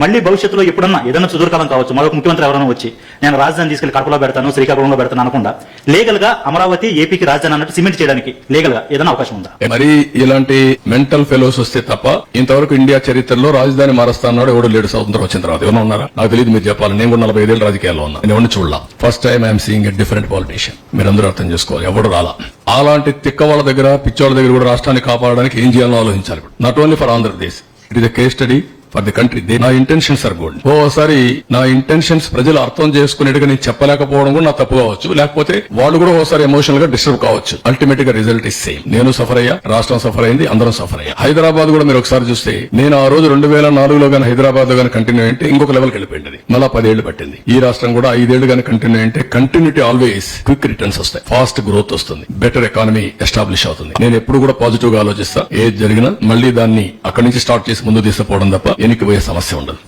మళ్ళీ భవిష్యత్తులో ఎప్పుడన్నా ఏదైనా సుదూరకాలం కావచ్చు మరొక ముఖ్యమంత్రి ఎవరైనా వచ్చి నేను రాజధాని తీసుకెళ్లి కడపలో పెడతాను శ్రీకాకుళంలో పెడతాను అనకుండా లీగల్ గా అమరావతి ఏపీకి రాజధాని అన్నట్టు సిమెంట్ చేయడానికి లీగల్ గా ఏదైనా అవకాశం ఉందా? మరి ఇలాంటి మెంటల్ ఫెలోస్ వస్తే తప్ప ఇంతవరకు ఇండియా చరిత్రలో రాజధాని మారుస్తాన్నాడు ఎవడు లేడు. స్వతంత్రం వచ్చిన తర్వాత ఏమన్నా ఉన్నారా? నాకు తెలియదు, మీరు చెప్పాలి. నేను కూడా 45 ఏళ్ళు రాజకీయాల్లో ఉన్నా, నేను ఎవరిని చూడలా. First time I'm seeing a different politician. మీరందరూ అర్థం చేసుకోవాలి, ఎవడు రాలా. అలాంటి తిక్క వాళ్ళ దగ్గర పిచ్చోళ్ళ దగ్గర కూడా రాష్ట్రాన్ని కాపాడడానికి ఏం చేయాలో ఆలోచించాలి. Not only for Andhra Pradesh, it is a case study for the country. నా ఇంటెన్షన్స్ ఆర్ గుడ్. ఓసారి నా ఇంటెన్షన్స్ ప్రజలు అర్థం చేసుకునేట్టుగా నేను చెప్పలేకపోవడం కూడా నా తప్పు కావచ్చు, లేకపోతే వాళ్ళు కూడా ఓసారి ఎమోషనల్ గా డిస్టర్బ్ కావచ్చు. అల్టిమేట్ గా రిజల్ట్ ఇస్ సేమ్. నేను సఫర్ అయ్యా, రాష్ట్రం సఫర్ అయింది, అందరం సఫర్ అయ్యా. హైదరాబాద్ కూడా మీరు ఒకసారి చూస్తే నేను ఆ రోజు 2004లో గానీ హైదరాబాద్ లో గానీ కంటిన్యూ అంటే ఇంకొక లెవెల్కి వెళ్ళిపోయింది. మళ్ళా 10 ఏళ్లు పట్టింది. ఈ రాష్ట్రం కూడా 5 ఏళ్లు గానీ కంటిన్యూ అంటే కంటిన్యూటీ ఆల్వేస్ క్విక్ రిటర్న్స్ వస్తాయి, ఫాస్ట్ గ్రోత్ వస్తుంది, బెటర్ ఎకానమీ ఎస్టాబ్లిష్ అవుతుంది. నేను ఎప్పుడు కూడా పాజిటివ్ గా ఆలోచిస్తా. ఏది జరిగినా మళ్ళీ దాన్ని అక్కడి నుంచి స్టార్ట్ చేసి ముందు తీసుకుపోవడం తప్ప వెనక్కి పోయే సమస్య ఉండదు.